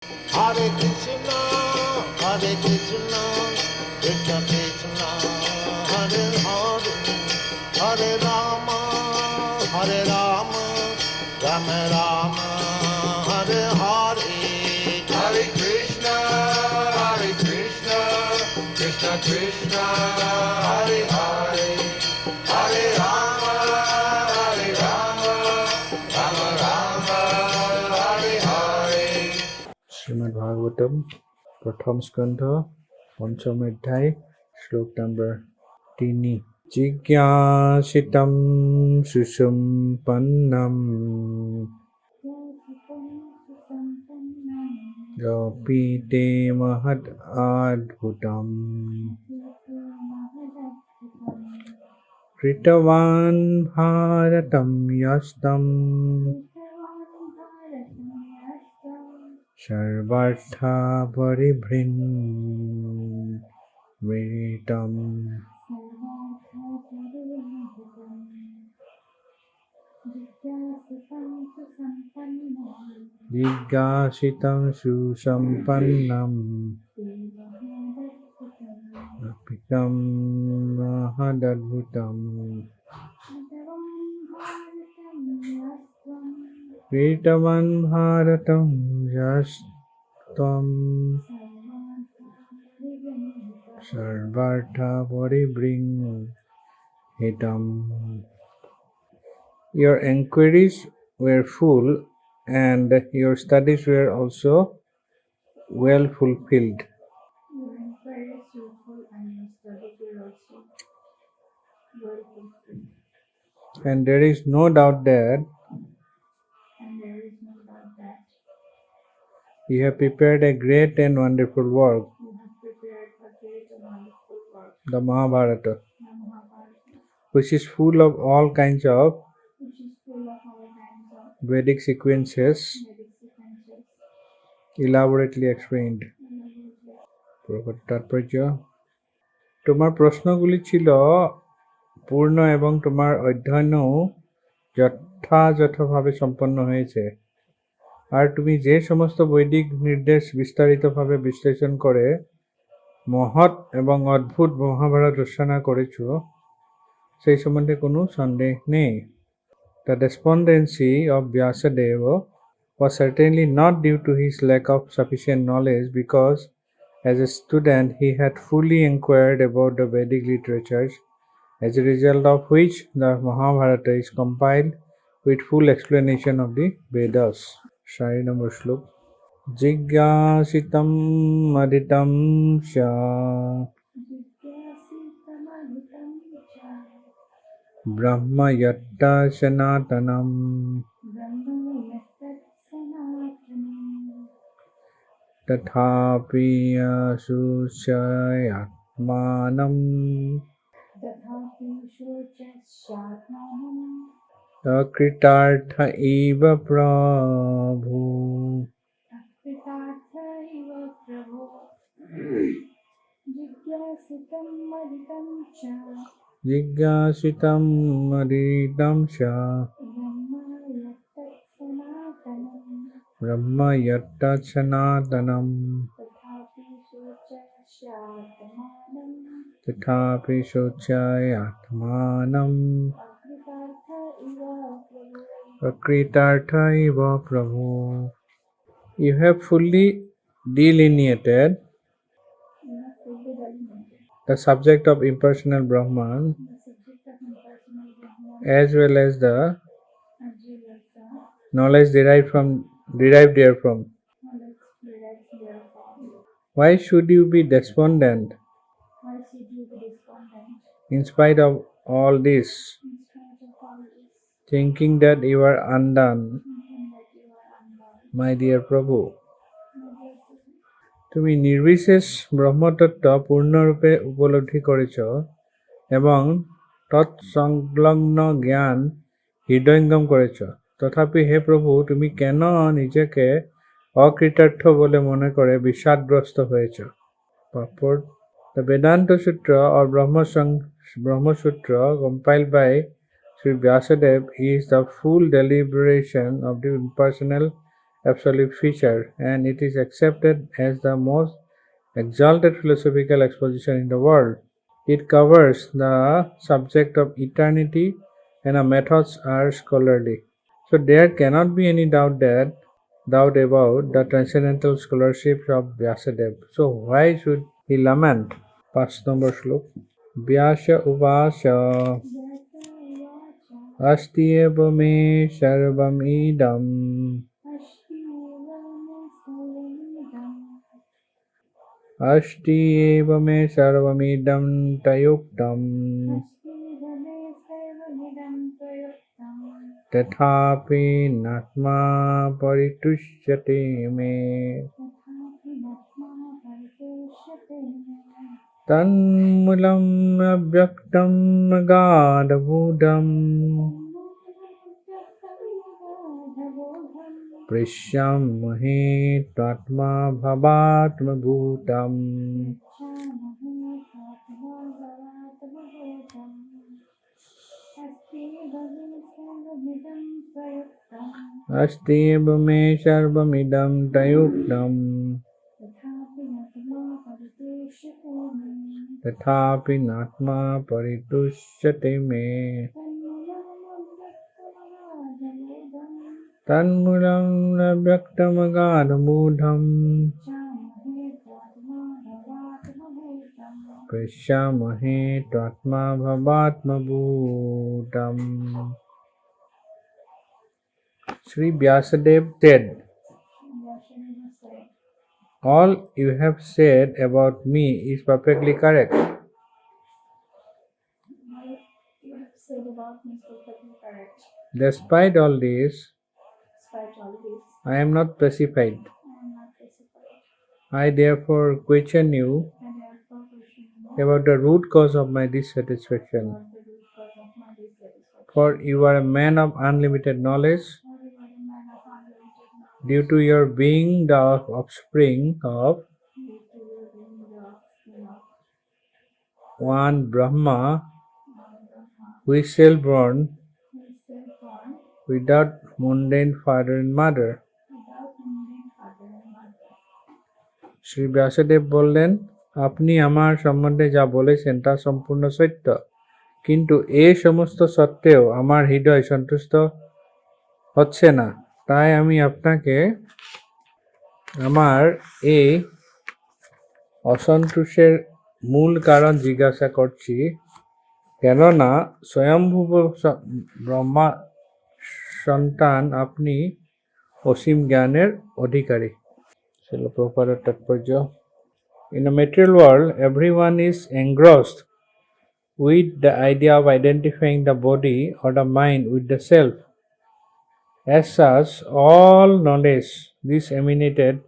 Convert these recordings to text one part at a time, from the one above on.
Hare Krishna, Hare Krishna, Krishna Krishna, Hare Hare, Hare Rama, Hare Rama, Rama Rama, Hare Hare. Hare Krishna, Krishna Krishna, Hare Hare, Hare Rama, Rama Rama, Hare Hare. Srimad Bhagavatam, Pratham Skandha, Pancham Adhyay, Shlok number 3. Jigyasitam susampannam Gopite mahad adbhutam Kritavan bharatam yastam Sarvartha paribhrinvitam Jigyasitam susampannam Apikam mahadadbhutam Kritavan bharatam yastam Sarvartha paribhrinvitam. Your inquiries were full and your studies were also well fulfilled. Your inquiries were full and your studies were also well fulfilled. And there is no doubt that you have prepared a great and wonderful work, the Mahabharata, which is full of all kinds of Vedic sequences elaborately explained. তাৎপর্য তোমার প্রশ্নগুলি ছিল পূর্ণ এবং তোমার অধ্যয়নও যথাযথভাবে সম্পন্ন হয়েছে, আর তুমি যে সমস্ত বৈদিক নির্দেশ বিস্তারিতভাবে বিশ্লেষণ করে মহৎ এবং অদ্ভুত মহাভারত রচনা করেছ সেই সম্বন্ধে কোনো সন্দেহ নেই। The despondency of Vyasadeva was certainly not due to his lack of sufficient knowledge, because as a student he had fully inquired about the Vedic literatures, as a result of which the Mahabharata is compiled with full explanation of the Vedas. Shari number Shlok. Jigyasitam aditam sya Brahma yatta sanatanam Tathapi asuchayatmanam Akritartha eva prabhu Jigyasitam aditam sya Brahma yatta sanatanam Tathapi sochayatmanam Prakritartha eva prabhu. You have fully delineated the subject of impersonal Brahman as well as the knowledge derived therefrom. Why should you be despondent in spite of all this, thinking that you are undone, my dear Prabhu? তুমি নির্বিশেষ ব্রহ্মতত্ত্ব পূর্ণরূপে উপলব্ধি করেছ এবং তৎসংলগ্ন জ্ঞান হৃদয়ঙ্গম করেছ, তথাপি হে প্রভু, তুমি কেন নিজেকে অকৃতার্থ বলে মনে করে বিষাদগ্রস্ত হয়েছ? Purport. The Vedanta Sutra or Brahma Sutra compiled by Sri Vyasadeva is the full deliberation of the impersonal absolute feature, and it is accepted as the most exalted philosophical exposition in the world. It covers the subject of eternity, and the methods are scholarly. So there cannot be any doubt about the transcendental scholarship of Vyasadeva. So why should he lament? 5 number shlok. Vyasa uvasa asti eva me sarvam idam asti eva me sarvam idam tayuktam तथापि नात्मा परितुष्यते मे तन्मूलम् अव्यक्तम् अगाधबोधम् पृच्छामहे त्वात्मा भवात्मभूतम् अस्ति एव मे सर्वमिदं तयुक्तम् तथापि नात्मा परितुष्यते मे तन्मूलम् अव्यक्तमगाधमूढम् पश्यामहे त्वात्मा भवात्मभूतम्. Sri Vyasadeva said, all you have said about me is perfectly correct. What you have said about me is perfectly correct. Despite all this, I am not pacified. I therefore question you about the root cause of my dissatisfaction. For you are a man of unlimited knowledge, due to your being the offspring of one Brahma, who is self-born without mundane father and mother. Shri Vyasdev বললেন, আপনি আমার সম্বন্ধে যা বলেছেন তা সম্পূর্ণ সত্য, কিন্তু এই সমস্ত সত্ত্বেও আমার হৃদয় সন্তুষ্ট হচ্ছে না। তাই আমি আপনাকে আমার এই অসন্তোষের মূল কারণ জিজ্ঞাসা করছি, কেননা স্বয়ম্ভুব ব্রহ্মা সন্তান আপনি অসীম জ্ঞানের অধিকারী। Srila Prabhupada Tatparya. In the material world, everyone is engrossed with the idea of identifying the body or the mind with the self. As such, all knowledge disseminated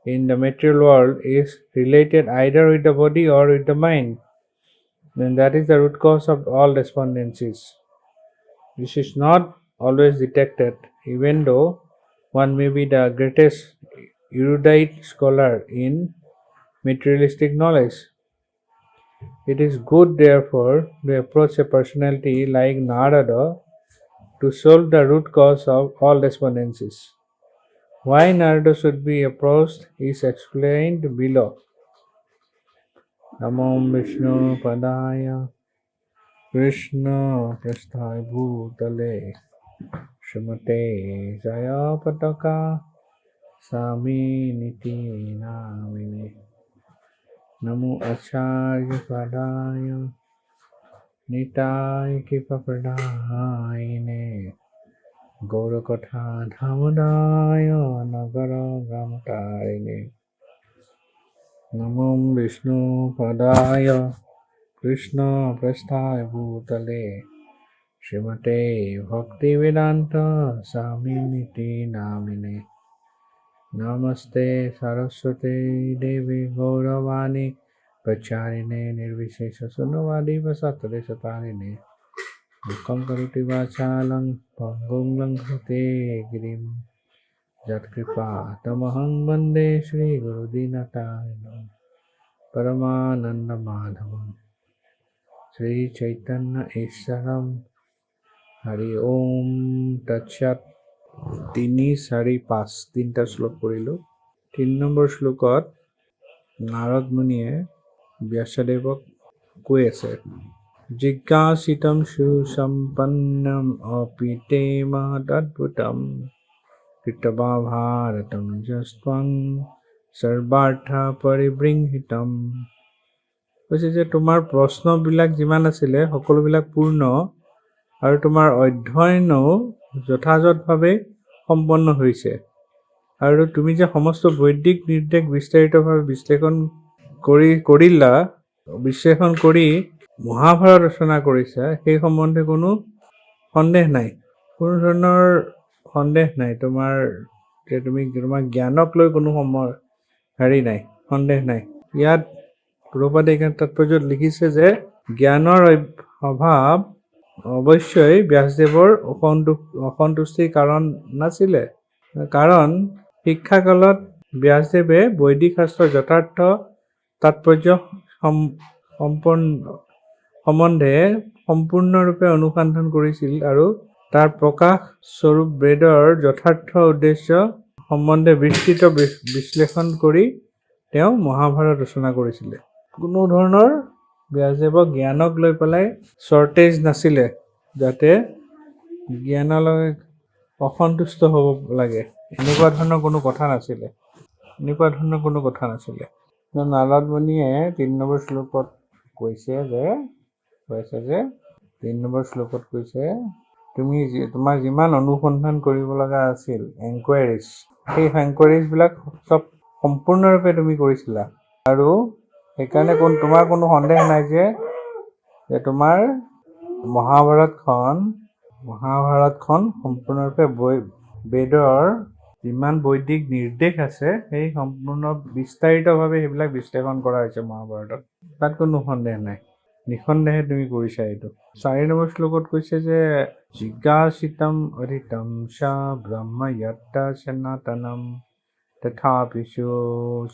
in the material world is related either with the body or with the mind. Then that is the root cause of all despondencies. This is not always detected, even though one may be the greatest erudite scholar in materialistic knowledge. It is good, therefore, to approach a personality like Narada to solve the root cause of all despondencies. Why Narada should be approached is explained below. Namo Vishnu Padaya Krishna Prasthaya Bhutale Srimate Jaya Pataka Sami Niti Namine. Namo Acharya Padaya Nitai Kipapradayine Gaurakatha Dhamadaya Nagara Gamatarine. Namo Vishnu Padaya Krishna Prasthaya Bhutale Srimate Bhaktivedanta Swaminiti Namine. Namaste Saraswate Devi Gauravani Pracharine Nirvishesha Sunnavadi Vasatale Satarine Mukam Karuti Vachalang Pangum Langhate Girim Jatkripa Tamaham Bande Shri Guru Dinatayana Paramananda Madhavam Shri Chaitanya Isharam Hari Om Tat Sat. তিনি, 4, 5 তিনিটা শ্লোক পঢ়িলোঁ। 3 number শ্লোকত নাৰদ মুনিয়ে ব্যাসদেৱক কৈ আছে, জিজ্ঞাসিতম সুসম্পন্নম অপি তে মহদদ্ভুতম কৃতবা ভাৰতম যস্ত্বং সৰ্বাৰ্থ পৰিবৃংহিতম। কৈছে যে তোমাৰ প্ৰশ্নবিলাক যিমান আছিলে সকলোবিলাক পূৰ্ণ আৰু তোমাৰ অধ্যয়নো যথাযথভাৱে সম্পন্ন হৈছে। আৰু তুমি যে সমস্ত বৈদিক নিৰ্দেশ বিস্তাৰিতভাৱে বিশ্লেষণ কৰি মহাভাৰত ৰচনা কৰিছা, সেই সম্বন্ধে কোনো সন্দেহ নাই, কোনো ধৰণৰ সন্দেহ নাই। তোমাৰ জ্ঞানক লৈ কোনো নাই, সন্দেহ নাই। ইয়াত প্ৰভুপাদে এইখন তাৎপৰ্যত লিখিছে যে জ্ঞানৰ অভাৱ অৱশ্যই ব্যাসদেৱৰ অসন্তুষ্টিৰ কাৰণ নাছিলে। কাৰণ শিক্ষাকালত ব্যাসদেৱে বৈদিক শাস্ত্ৰৰ যথাৰ্থ তাৎপৰ্য সম্বন্ধে সম্পূৰ্ণৰূপে অনুসন্ধান কৰিছিল আৰু তাৰ প্ৰকাশ স্বৰূপ বেদৰ যথাৰ্থ উদ্দেশ্য সম্বন্ধে বিস্তৃত বিশ্লেষণ কৰি তেওঁ মহাভাৰত ৰচনা কৰিছিলে। কোনো ধৰণৰ ব্যাসদেৱক জ্ঞানক লৈ পেলাই শ্বৰ্টেজ নাছিলে, যাতে জ্ঞানলৈ অসন্তুষ্ট হ'ব লাগে, এনেকুৱা ধৰণৰ কোনো কথা নাছিলে। নাৰদ মুনিয়ে 3 নম্বৰ শ্লোকত কৈছে যে 3 নম্বৰ শ্লোকত কৈছে, তোমাৰ যিমান অনুসন্ধান কৰিব লগা আছিল এনকুৱাইৰিজ, সেই এনকুৱাইৰিজবিলাক চব সম্পূৰ্ণৰূপে তুমি কৰিছিলা। আৰু সেইকাৰণে তোমাৰ কোনো সন্দেহ নাই যে তোমাৰ মহাভাৰতখন সম্পূৰ্ণৰূপে বেদৰ যিমান বৈদিক নিৰ্দেশ আছে সেই সম্পূৰ্ণ বিস্তাৰিতভাৱে সেইবিলাক বিশ্লেষণ কৰা হৈছে মহাভাৰতত। তাত কোনো সন্দেহ নাই, নিঃসন্দেহে তুমি কৰিছা এইটো। 4 নম্বৰ শ্লোকত কৈছে যে জিজ্ঞাসিতম অধিতম সা ব্ৰহ্ম য়ত্তা সনাতনম তথাপিষু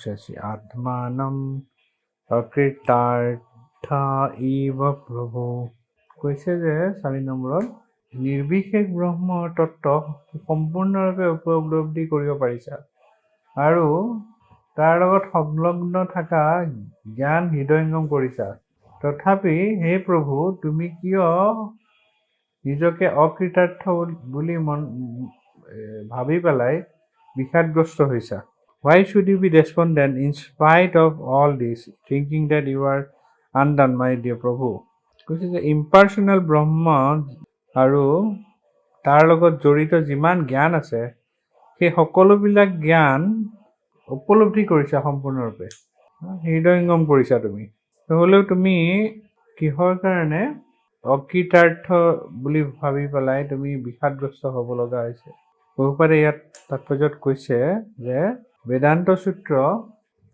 শশি আত্মানম অকৃতাৰ্থ ইব প্ৰভু। কৈছে যে 4 নম্বৰত নিৰ্বিশেষ ব্ৰহ্ম তত্ত্ব সম্পূৰ্ণৰূপে উপলব্ধি কৰিব পাৰিছা আৰু তাৰ লগত সংলগ্ন থকা জ্ঞান হৃদয়ংগম কৰিছা। তথাপি হে প্ৰভু, তুমি কিয় নিজকে অকৃতাৰ্থ বুলি ভাবি পেলাই বিষাদগ্ৰস্ত হৈছা? Why should you be despondent in spite of all this, thinking that you are undone, my dear Prabhu? কৈছে যে ইম্পাৰ্চনেল ব্ৰহ্ম আৰু তাৰ লগত জড়িত যিমান জ্ঞান আছে সেই সকলোবিলাক জ্ঞান উপলব্ধি কৰিছা সম্পূৰ্ণৰূপে, হৃদয়ংগম কৰিছা তুমি। হ'লেও তুমি কিহৰ কাৰণে অকৃতাৰ্থ বুলি ভাবি পেলাই তুমি বিষাদগ্ৰস্ত হ'ব লগা হৈছে? বহুপাৰে ইয়াত তাৎপৰ্যত কৈছে যে বেদান্ত সূত্ৰ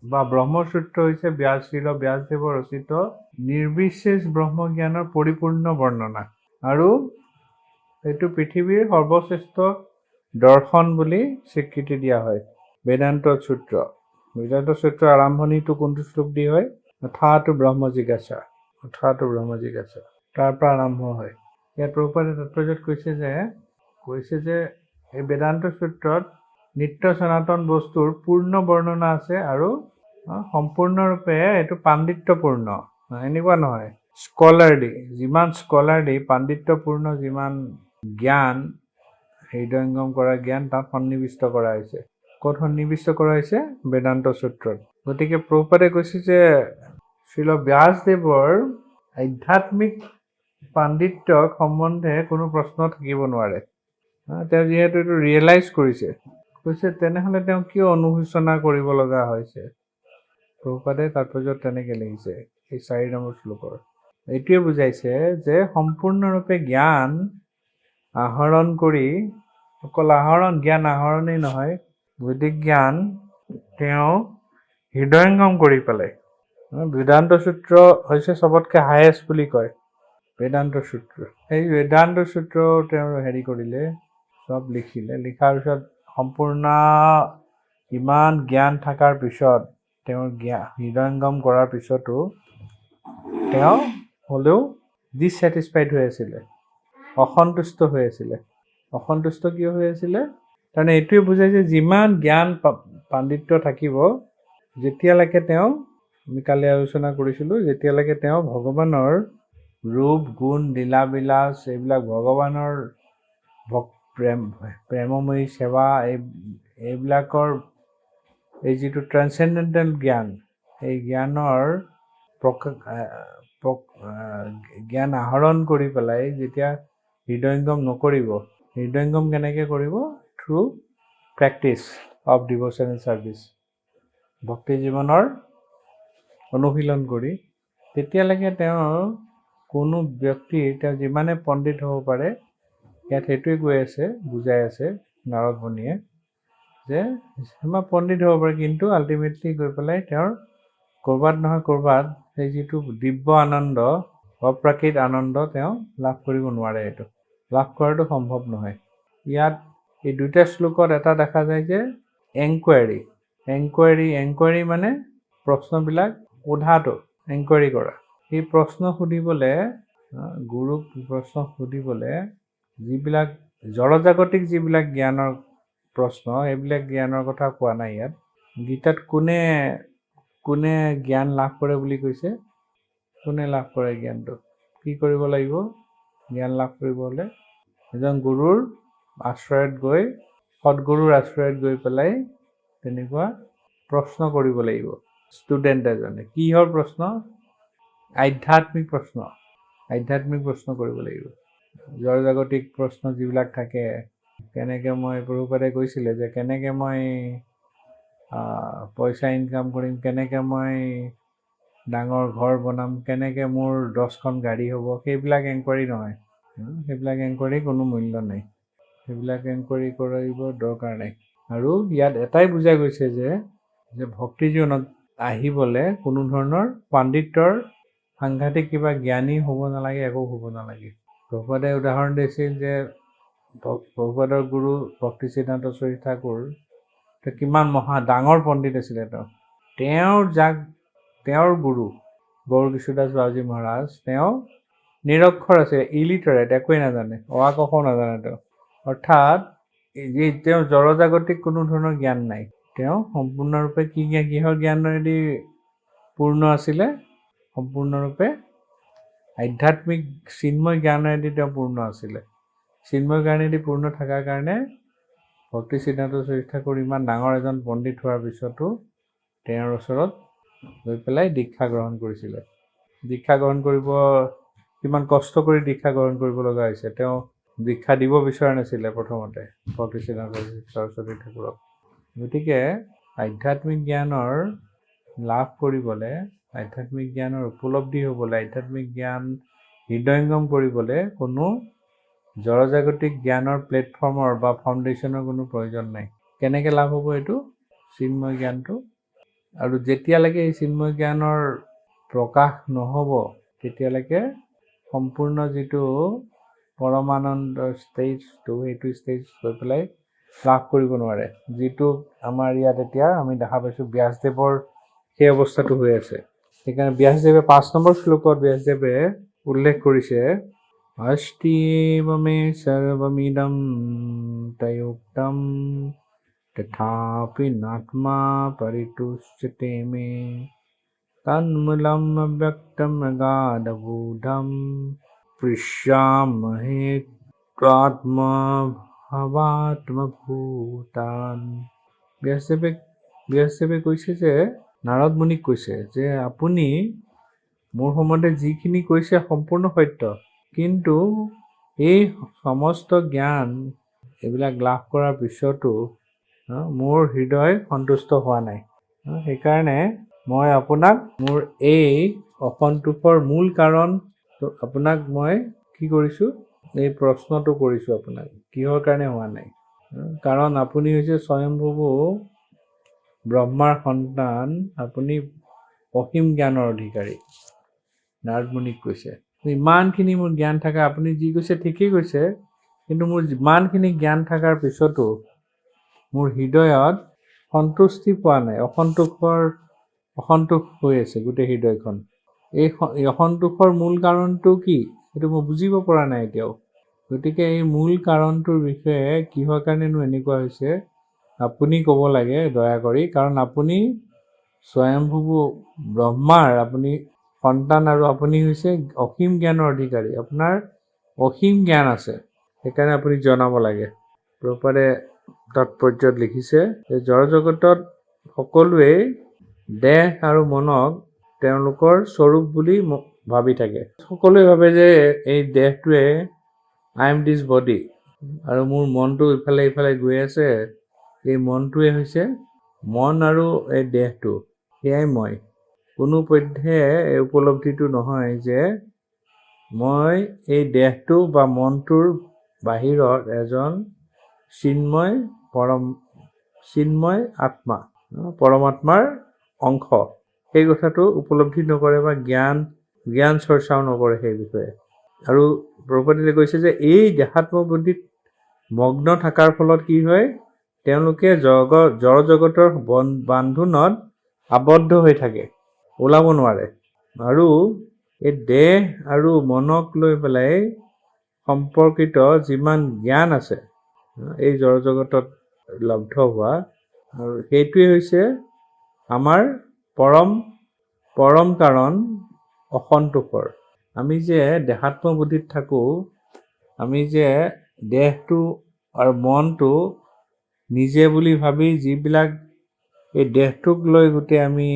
বা ব্ৰহ্মসূত্ৰ হৈছে ব্যাসদেৱৰ ৰচিত নিৰ্বিশেষ ব্ৰহ্মজ্ঞানৰ পৰিপূৰ্ণ বৰ্ণনা, আৰু এইটো পৃথিৱীৰ সৰ্বশ্ৰেষ্ঠ দৰ্শন বুলি স্বীকৃতি দিয়া হয়। বেদান্ত সূত্ৰ আৰম্ভণিটো কোনটো শ্লোক দি হয়? অথাতু ব্ৰহ্ম জিজ্ঞাসা, তাৰ পৰা আৰম্ভ হয়। ইয়াত প্ৰভুপাদে তাৎপৰ্যত কৈছে যে এই বেদান্ত সূত্ৰত নিত্য সনাতন বস্তুৰ পূৰ্ণ বৰ্ণনা আছে আৰু সম্পূৰ্ণৰূপে এইটো পাণ্ডিত্যপূৰ্ণ, এনেকুৱা নহয়, যিমান স্কলাৰলি পাণ্ডিত্যপূৰ্ণ যিমান জ্ঞান, হৃদয়ংগম কৰা জ্ঞান তাত সন্নিৱিষ্ট কৰা হৈছে। ক'ত সন্নিৱিষ্ট কৰা হৈছে? বেদান্ত সূত্ৰত। গতিকে প্ৰভুপাদে কৈছে যে শ্ৰীল ব্যাসদেৱৰ আধ্যাত্মিক পাণ্ডিত্যক সম্বন্ধে কোনো প্ৰশ্ন থাকিব নোৱাৰে। তেওঁ যিহেতু এইটো ৰিয়েলাইজ কৰিছে, কৈছে তেনেহ'লে তেওঁ কিয় অনুশোচনা কৰিব লগা হৈছে? প্ৰভুপাদে তাৎপৰ্যত তেনেকৈ লিখিছে এই 4 নম্বৰ শ্লোকৰ। এইটোৱে বুজাইছে যে সম্পূৰ্ণৰূপে জ্ঞান আহৰণ কৰি, অকল জ্ঞান আহৰণেই নহয়, বৈদিক জ্ঞান তেওঁ হৃদয়ংগম কৰি পেলাই। বেদান্ত সূত্ৰ হৈছে চবতকৈ হায়েষ্ট বুলি কয় বেদান্ত সূত্ৰ। সেই বেদান্ত সূত্ৰ তেওঁ কৰিলে, চব লিখাৰ পিছত সম্পূৰ্ণ ইমান জ্ঞান থকাৰ পিছত, তেওঁৰ হৃদয়ংগম কৰাৰ পিছতো তেওঁ হ'লেও ডিছছেটিছফাইড হৈ আছিলে, অসন্তুষ্ট হৈ আছিলে। অসন্তুষ্ট কিয় হৈ আছিলে? তাৰমানে এইটোৱে বুজায় যে যিমান জ্ঞান পাণ্ডিত্য থাকিব, যেতিয়ালৈকে তেওঁ, আমি কালি আলোচনা কৰিছিলোঁ, যেতিয়ালৈকে তেওঁ ভগৱানৰ ৰূপ গুণ লীলাবিলাস এইবিলাক ভগৱানৰ প্ৰেমময়ী সেৱা এইবিলাকৰ এই যিটো ট্ৰান্সেণ্ডেণ্টেল জ্ঞান, এই জ্ঞানৰ জ্ঞান আহৰণ কৰি পেলাই যেতিয়া হৃদয়ংগম নকৰিব, হৃদয়ংগম কেনেকৈ কৰিব? থ্ৰু প্ৰেক্টিচ অফ ডিভ'চনেল ছাৰ্ভিচ, ভক্তি জীৱনৰ অনুশীলন কৰি, তেতিয়ালৈকে তেওঁ কোনো ব্যক্তি, তেওঁ যিমানে পণ্ডিত হ'ব পাৰে, ইয়াত সেইটোৱে কৈ আছে, বুজাই আছে নাৰদ মুনিয়ে, যে আমাৰ পণ্ডিত হ'ব পাৰে, কিন্তু আল্টিমেটলি গৈ পেলাই তেওঁৰ ক'ৰবাত নহয় ক'ৰবাত সেই যিটো দিব্য আনন্দ, অপ্ৰাকৃত আনন্দ তেওঁ লাভ কৰিব নোৱাৰে। এইটো লাভ কৰাটো সম্ভৱ নহয়। ইয়াত এই দুটা শ্লোকত এটা দেখা যায় যে এনকুৱাৰী মানে প্ৰশ্নবিলাক সোধাটো, এনকুৱাৰী কৰা। সেই প্ৰশ্ন সুধিবলৈ, গুৰুক প্ৰশ্ন সুধিবলৈ যিবিলাক জড়জাগতিক যিবিলাক জ্ঞানৰ প্ৰশ্ন, এইবিলাক জ্ঞানৰ কথা কোৱা নাই ইয়াত। গীতাত কোনে জ্ঞান লাভ কৰে বুলি কৈছে? কোনে লাভ কৰে জ্ঞানটো? কি কৰিব লাগিব জ্ঞান লাভ কৰিব হ'লে? এজন গুৰুৰ আশ্ৰয়ত গৈ, সদগুৰুৰ আশ্ৰয়ত গৈ পেলাই তেনেকুৱা প্ৰশ্ন কৰিব লাগিব ষ্টুডেণ্ট এজনে। কিহৰ প্ৰশ্ন? আধ্যাত্মিক প্ৰশ্ন কৰিব লাগিব। জড়জাগতিক প্ৰশ্ন যিবিলাক থাকে, কেনেকৈ মই, প্ৰভুপাদে কৈছিলে যে কেনেকৈ মই পইচা ইনকাম কৰিম, কেনেকৈ মই ডাঙৰ ঘৰ বনাম, কেনেকৈ মোৰ 10খন গাড়ী হ'ব, সেইবিলাক এনকুৱাৰী নহয়। সেইবিলাক এনকুৱাৰী কোনো মূল্য নাই, সেইবিলাক এনকুৱাৰী কৰিব দৰকাৰ নাই। আৰু ইয়াত এটাই বুজা গৈছে যে ভক্তি জীৱনত আহিবলৈ কোনো ধৰণৰ পাণ্ডিত্যৰ সাংঘাতিক কিবা জ্ঞানী হ'ব নালাগে, একো হ'ব নালাগে। প্ৰভুপাদে উদাহৰণ দিছিল যে প্ৰভুপাদৰ গুৰু ভক্তি সিদ্ধান্ত চৰিত ঠাকুৰ কিমান ডাঙৰ পণ্ডিত আছিলে। তেওঁৰ গুৰু গৌৰ কিশোৰদাস বাবুজী মহাৰাজ, তেওঁ নিৰক্ষৰ আছে, ইলিটাৰেট, একোৱেই নাজানে, অ ক খ নাজানে তেওঁ। অৰ্থাৎ তেওঁ জড়জাগতিক কোনো ধৰণৰ জ্ঞান নাই। তেওঁ সম্পূৰ্ণৰূপে কিহৰ জ্ঞানেদি পূৰ্ণ আছিলে? সম্পূৰ্ণৰূপে আধ্যাত্মিক চিন্ময় জ্ঞানেদি তেওঁ পূৰ্ণ আছিলে। চিন্ময় জ্ঞানেদি পূৰ্ণ থকাৰ কাৰণে ভক্তি সিদ্ধান্ত চৰিত ঠাকুৰ ইমান ডাঙৰ এজন পণ্ডিত হোৱাৰ পিছতো তেওঁৰ ওচৰত গৈ পেলাই দীক্ষা গ্ৰহণ কৰিছিলে। দীক্ষা গ্ৰহণ কৰিব, কিমান কষ্ট কৰি দীক্ষা গ্ৰহণ কৰিব লগা হৈছে। তেওঁ দীক্ষা দিব বিচৰা নাছিলে প্ৰথমতে ভক্তি সিদ্ধান্ত সৰস্বতী ঠাকুৰক। গতিকে আধ্যাত্মিক জ্ঞানৰ লাভ কৰিবলৈ, আধ্যাত্মিক জ্ঞানৰ উপলব্ধি হ'বলৈ, আধ্যাত্মিক জ্ঞান হৃদয়ংগম কৰিবলৈ কোনো জড়জাগতিক জ্ঞানৰ প্লেটফৰ্মৰ বা ফাউণ্ডেশ্যনৰ কোনো প্ৰয়োজন নাই। কেনেকৈ লাভ হ'ব এইটো? চিন্ময় জ্ঞানটো। আৰু যেতিয়ালৈকে এই চিন্ময় জ্ঞানৰ প্ৰকাশ নহ'ব, তেতিয়ালৈকে সম্পূৰ্ণ যিটো পৰমানন্দ ষ্টেজটো, সেইটো ষ্টেজ গৈ পেলাই লাভ কৰিব নোৱাৰে। যিটো আমাৰ ইয়াত এতিয়া আমি দেখা পাইছোঁ ব্যাসদেৱৰ সেই অৱস্থাটো হৈ আছে। সেইকাৰণে ব্যাসদেৱে 5 নম্বৰ শ্লোকত ব্যাসদেৱে উল্লেখ কৰিছে, অষ্টিব মে সৰ্বমিদম তয়োক্তম তথাপি নাত্মা পৰিতুষ্যতে মে তন্মূলম অব্যক্তম অগাধবুধম পৃষ্যামহে ত্বাত্মভাৱাত্মভূতান। ব্যাসদেৱে কৈছে যে, নাৰদ মুনিক কৈছে যে আপুনি মোৰ সম্বন্ধে যিখিনি কৈছে সম্পূৰ্ণ সত্য, কিন্তু এই সমস্ত জ্ঞান এইবিলাক লাভ কৰাৰ পিছতো মোৰ হৃদয় সন্তুষ্ট হোৱা নাই। সেইকাৰণে মই আপোনাক মোৰ এই অসন্তোষৰ মূল কাৰণ আপোনাক মই কি কৰিছোঁ? এই প্ৰশ্নটো কৰিছোঁ আপোনাক, কিহৰ কাৰণে হোৱা নাই? কাৰণ আপুনি হৈছে স্বয়ংভূ ব্ৰহ্মাৰ সন্তান, আপুনি অসীম জ্ঞানৰ অধিকাৰী। নাৰদ মুনিক কৈছে ইমানখিনি মোৰ জ্ঞান থকা, আপুনি যি কৈছে ঠিকেই কৈছে, কিন্তু মোৰ যিমানখিনি জ্ঞান থকাৰ পিছতো মোৰ হৃদয়ত সন্তুষ্টি পোৱা নাই, অসন্তোষ হৈ আছে গোটেই হৃদয়খন। এই অসন্তোষৰ মূল কাৰণটো কি? সেইটো মই বুজিব পৰা নাই এতিয়াও। গতিকে এই মূল কাৰণটোৰ বিষয়ে কিহৰ কাৰণেনো এনেকুৱা হৈছে আপুনি ক'ব লাগে দয়া কৰি, কাৰণ আপুনি স্বয়ংভূ ব্ৰহ্মাৰ আপুনি সন্তান আৰু আপুনি হৈছে অসীম জ্ঞানৰ অধিকাৰী। আপোনাৰ অসীম জ্ঞান আছে, সেইকাৰণে আপুনি জনাব লাগে। প্ৰপাৰে তাৎপৰ্যত লিখিছে যে জড় জগতত সকলোৱে দেহ আৰু মনক তেওঁলোকৰ স্বৰূপ বুলি ভাবি থাকে। সকলোৱে ভাবে যে এই দেহটোৱে আই এম দিছ বডি, আৰু মোৰ মনটো ইফালে ইফালে গৈ আছে, এই মনটোৱে হৈছে মন আৰু এই দেহটো, সেয়াই মই। কোনোপধ্যে এই উপলব্ধিটো নহয় যে মই এই দেহটো বা মনটোৰ বাহিৰত এজন চিন্ময় আত্মা, পৰমাত্মাৰ অংশ। সেই কথাটো উপলব্ধি নকৰে বা জ্ঞান চৰ্চাও নকৰে সেই বিষয়ে। আৰু প্ৰভুপাদে কৈছে যে এই দেহাত্মক বুদ্ধিত মগ্ন থকাৰ ফলত কি হয়, তেওঁলোকে জড় জগতৰ বান্ধোনত আবদ্ধ হৈ থাকে, ওলাব নোৱাৰে। আৰু এই দেহ আৰু মনক লৈ পেলাই সম্পৰ্কিত যিমান জ্ঞান আছে এই জড় জগতত লব্ধ হোৱা, আৰু সেইটোৱে হৈছে আমাৰ পৰম কাৰণ অসন্তোষৰ। আমি যে দেহাত্ম বুদ্ধিত থাকোঁ, আমি যে দেহটো আৰু মনটো নিজে বুলি ভাবি যিবিলাক এই দেহটোক লৈ গোটেই আমি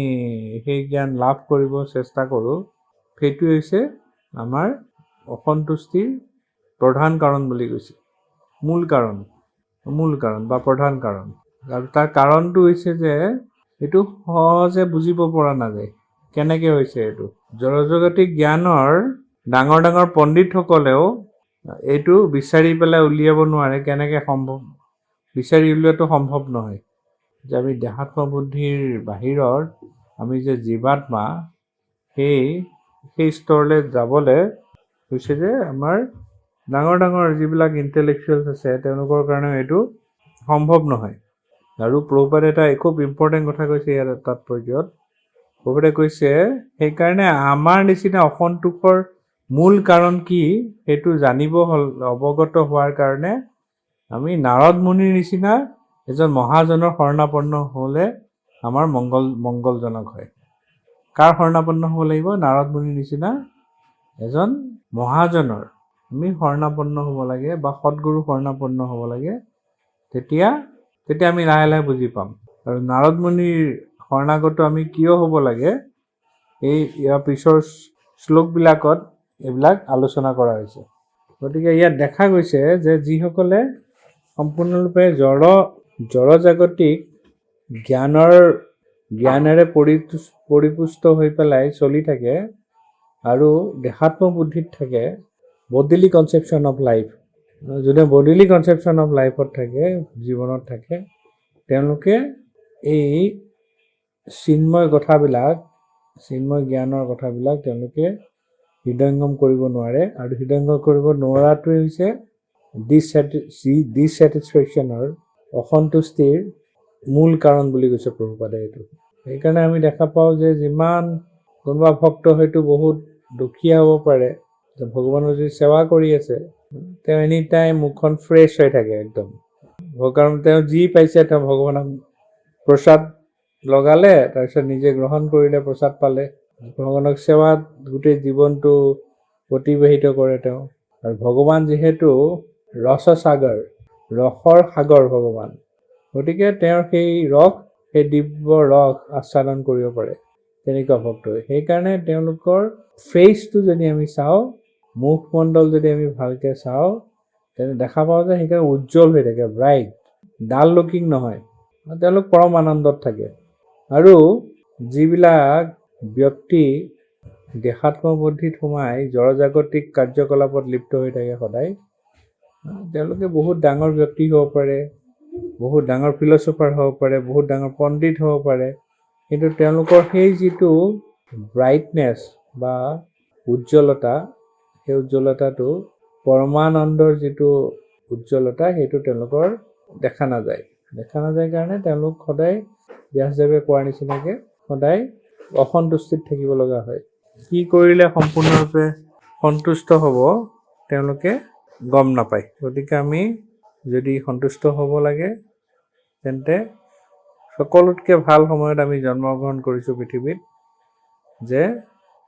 সেই জ্ঞান লাভ কৰিব চেষ্টা কৰোঁ, সেইটো হৈছে আমাৰ অসন্তুষ্টিৰ প্ৰধান কাৰণ বুলি কৈছে। মূল কাৰণ বা প্ৰধান কাৰণ। আৰু তাৰ কাৰণটো হৈছে যে এইটো সহজে বুজিব পৰা নাযায়। কেনেকৈ হৈছে এইটো? জড়জগতিক জ্ঞানৰ ডাঙৰ ডাঙৰ পণ্ডিতসকলেও এইটো বিচাৰি পেলাই উলিয়াব নোৱাৰে। কেনেকৈ সম্ভৱ? বিচাৰি উলিওৱাটো সম্ভৱ নহয় যে আমি দেহাত্ম বুদ্ধিৰ বাহিৰত আমি যে জীৱাত্মা, সেই স্তৰলৈ যাবলৈ হৈছে যে আমাৰ ডাঙৰ ডাঙৰ যিবিলাক ইণ্টেলেকচুৱেলছ আছে তেওঁলোকৰ কাৰণেও এইটো সম্ভৱ নহয়। আৰু প্ৰভুপাদে এটা খুব ইম্পৰ্টেণ্ট কথা কৈছে ইয়াৰ তাৎপৰ্যত। প্ৰভুপাদে কৈছে সেইকাৰণে আমাৰ নিচিনা অসন্তোষৰ মূল কাৰণ কি সেইটো জানিব অৱগত হোৱাৰ কাৰণে আমি নাৰদ মুনিৰ নিচিনা এজন মহাজনৰ শৰণাপন্ন হ'লে আমাৰ মংগলজনক হয়। কাৰ শৰণাপন্ন হ'ব লাগিব? নাৰদ মুনিৰ নিচিনা এজন মহাজনৰ আমি শৰণাপন্ন হ'ব লাগে বা সৎগুৰু শৰণাপন্ন হ'ব লাগে। তেতিয়া আমি লাহে লাহে বুজি পাম। আৰু নাৰদ মুনিৰ শৰণাগত আমি কিয় হ'ব লাগে, ইয়াৰ পিছৰ শ্লোকবিলাকত এইবিলাক আলোচনা কৰা হৈছে। গতিকে ইয়াত দেখা গৈছে যে যিসকলে সম্পূৰ্ণৰূপে জড়জাগতিক জ্ঞানেৰে পৰিপুষ্ট হৈ পেলাই চলি থাকে আৰু দেহাত্ম বুদ্ধিত থাকে, বডিলি কনচেপশ্যন অফ লাইফ, যোনে বডিলি কনচেপশ্যন অফ লাইফত থাকে, জীৱনত থাকে, তেওঁলোকে এই চিন্ময় জ্ঞানৰ কথাবিলাক তেওঁলোকে হৃদয়ংগম কৰিব নোৱাৰে। আৰু হৃদয়ংগম কৰিব নোৱাৰাটোৱে হৈছে ডিছেটিছফেকশ্যনৰ, অসন্তুষ্টিৰ মূল কাৰণ বুলি কৈছে প্ৰভুপাদে এইটো। সেইকাৰণে আমি দেখা পাওঁ যে যিমান কোনোবা ভক্ত হয়তো বহুত দুখীয়া হ'ব পাৰে, ভগৱানৰ যদি সেৱা কৰি আছে, তেওঁ এনি টাইম মুখখন ফ্ৰেছ হৈ থাকে একদম। কাৰণ তেওঁ যি পাইছে তেওঁ ভগৱানক প্ৰসাদ লগালে, তাৰপিছত নিজে গ্ৰহণ কৰিলে, প্ৰসাদ পালে, ভগৱানক সেৱাত গোটেই জীৱনটো অতিবাহিত কৰে তেওঁ। আৰু ভগৱান যিহেতু ৰসৰ সাগৰ ভগৱান, গতিকে তেওঁৰ সেই দিব্য ৰস আস্বাদন কৰিব পাৰে তেনেকুৱা ভক্ত। সেইকাৰণে তেওঁলোকৰ ফেচটো যদি আমি চাওঁ, মুখমণ্ডল যদি আমি ভালকৈ চাওঁ, তেনে দেখা পাওঁ যে সেইকাৰণে উজ্জ্বল হৈ থাকে, ব্ৰাইট, ডাল লুকিং নহয়। তেওঁলোক পৰম আনন্দত থাকে। আৰু যিবিলাক ব্যক্তি দেহাত্ম বুদ্ধিত সোমাই জড়জাগতিক কাৰ্যকলাপত লিপ্ত হৈ থাকে সদায়, তেওঁলোকে বহুত ডাঙৰ ব্যক্তি হ'ব পাৰে, বহুত ডাঙৰ ফিলচফাৰ হ'ব পাৰে, বহুত ডাঙৰ পণ্ডিত হ'ব পাৰে, কিন্তু তেওঁলোকৰ সেই যিটো ব্ৰাইটনেছ বা উজ্জ্বলতা, সেই উজ্জ্বলতাটো পৰমানন্দৰ যিটো উজ্জ্বলতা, সেইটো তেওঁলোকৰ দেখা নাযায় কাৰণে তেওঁলোক সদায় ব্যাসদেৱে কোৱাৰ নিচিনাকৈ সদায় অসন্তুষ্টিত থাকিব লগা হয়। কি কৰিলে সম্পূৰ্ণৰূপে সন্তুষ্ট হ'ব তেওঁলোকে গম নাপায়। গতিকে আমি যদি সন্তুষ্ট হ'ব লাগে তেন্তে সকলোতকৈ ভাল সময়ত আমি জন্মগ্ৰহণ কৰিছোঁ পৃথিৱীত, যে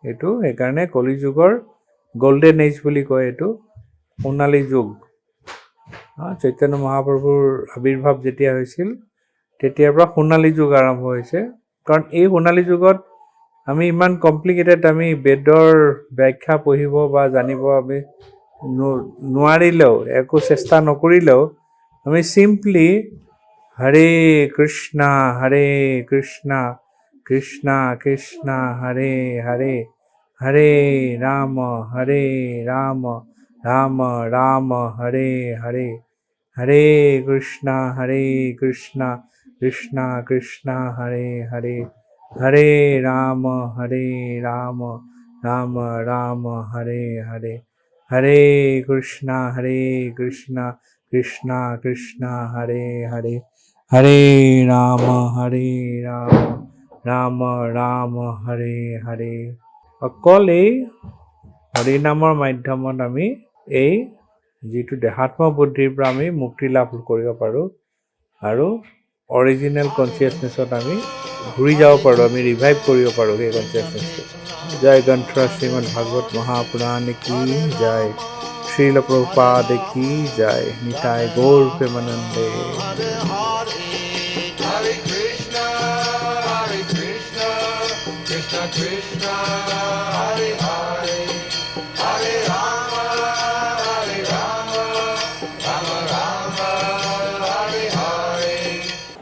এইটো সেইকাৰণে কলিযুগৰ গল্ডেন এজ বুলি কয়, এইটো সোণালী যুগ। চৈতন্য মহাপ্ৰভুৰ আৱিৰ্ভাৱ যেতিয়া হৈছিল তেতিয়াৰ পৰা সোণালী যুগ আৰম্ভ হৈছে। কাৰণ এই সোণালী যুগত আমি ইমান কমপ্লিকেটেড, আমি বেদৰ ব্যাখ্যা পঢ়িব বা জানিব আমি নোৱাৰিলেও, একো চেষ্টা নকৰিলেও আমি চিম্পলি হৰে কৃষ্ণ কৃষ্ণ কৃষ্ণ হৰে হৰে, হৰে ৰাম ৰাম ৰাম হৰে হৰে, হৰে কৃষ্ণ কৃষ্ণ কৃষ্ণ হৰে হৰে, হৰে ৰাম ৰাম ৰাম হৰে হৰে, হৰে কৃষ্ণ কৃষ্ণ কৃষ্ণ হৰে হৰে, হৰে ৰাম ৰাম ৰাম হৰে হৰে। অকল এই হৰিনামৰ মাধ্যমত আমি এই যিটো দেহাত্ম বুদ্ধিৰ পৰা আমি মুক্তি লাভ কৰিব পাৰোঁ আৰু অৰিজিনেল কনচিয়াছনেছত আমি ঘূৰি যাব পাৰোঁ, আমি ৰিভাইভ কৰিব পাৰোঁ সেই কনচিয়াছনেছটো। জয় গ্ৰন্থ শ্ৰীমদ ভাগৱত মহাপুৰাণ কি জয়, শ্ৰীল প্ৰভুপাদ কি জয়, Nitai Gaur প্ৰেমানন্দে। Hare Krishna, Krishna Krishna, Hare Hare, Hare Rama.